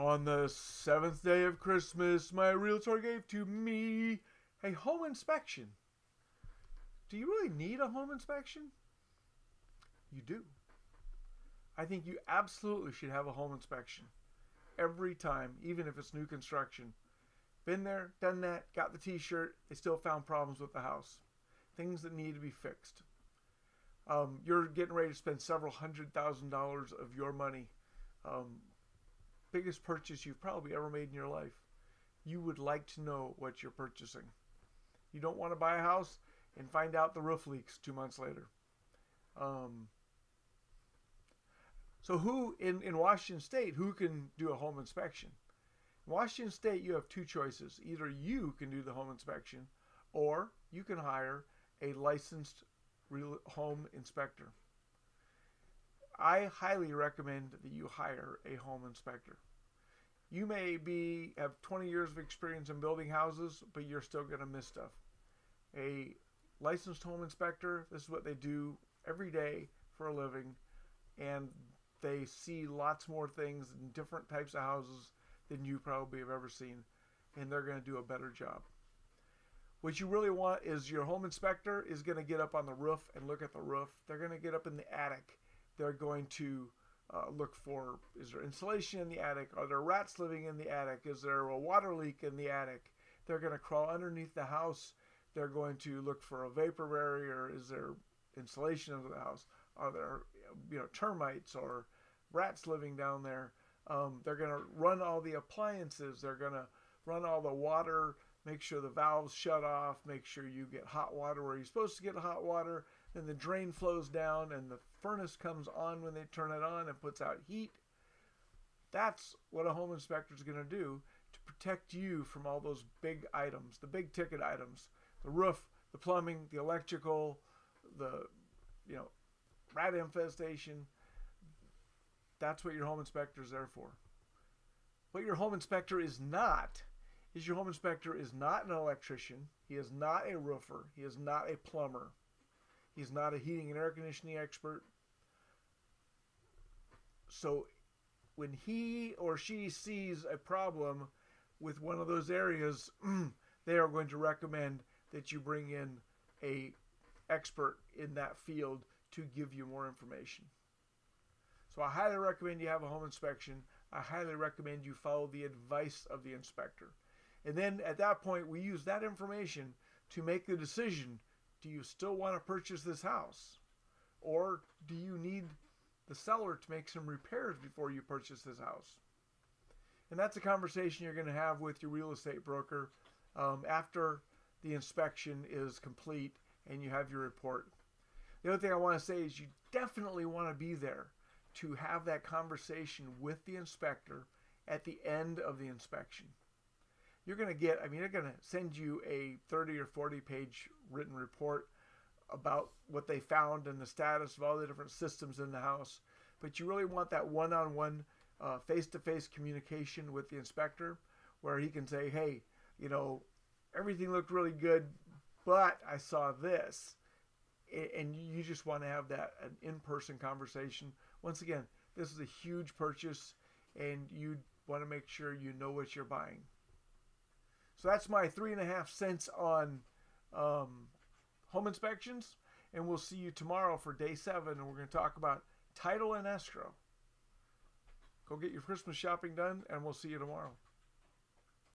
On the seventh day of Christmas, my realtor gave to me a home inspection. Do you really need a home inspection? You do. I think you absolutely should have a home inspection every time, even if it's new construction. Been there, done that, got the t-shirt, they still found problems with the house. Things that need to be fixed. You're getting ready to spend several $100,000 of your money. Biggest purchase you've probably ever made in your life. You would like to know what you're purchasing. You don't want to buy a house and find out the roof leaks 2 months later. So who in Washington State, who can do a home inspection? In Washington State, you have two choices. Either you can do the home inspection, or you can hire a licensed home inspector. I highly recommend that you hire a home inspector. You may have 20 years of experience in building houses, but you're still going to miss stuff. A licensed home inspector, this is what they do every day for a living, and they see lots more things in different types of houses than you probably have ever seen, and they're going to do a better job. What you really want is your home inspector is going to get up on the roof and look at the roof. They're going to get up in the attic. They're going to look for, is there insulation in the attic? Are there rats living in the attic? Is there a water leak in the attic? They're going to crawl underneath the house. They're going to look for a vapor barrier. Is there insulation under the house? Are there termites or rats living down there? They're going to run all the appliances. They're going to run all the water, make sure the valves shut off, make sure you get hot water where you're supposed to get hot water, then the drain flows down and the furnace comes on when they turn it on and puts out heat. That's what a home inspector is going to do to protect you from all those big items, the big ticket items, the roof, the plumbing, the electrical, the rat infestation. That's what your home inspector is there for. What your home inspector is not your home inspector is not an electrician. He is not a roofer. He is not a plumber. He's not a heating and air conditioning expert. So when he or she sees a problem with one of those areas, they are going to recommend that you bring in a expert in that field to give you more information. So I highly recommend you have a home inspection. I highly recommend you follow the advice of the inspector. And then at that point, we use that information to make the decision. Do you still want to purchase this house? Or do you need the seller to make some repairs before you purchase this house? And that's a conversation you're going to have with your real estate broker after the inspection is complete and you have your report. The other thing I want to say is you definitely want to be there to have that conversation with the inspector at the end of the inspection. You're going to they're going to send you a 30 or 40 page written report about what they found and the status of all the different systems in the house. But you really want that one-on-one, face-to-face communication with the inspector where he can say, hey, everything looked really good, but I saw this. And you just want to have an in-person conversation. Once again, this is a huge purchase, and you want to make sure you know what you're buying. So that's my 3.5 cents on home inspections, and we'll see you tomorrow for day 7, and we're going to talk about title and escrow. Go get your Christmas shopping done, and we'll see you tomorrow.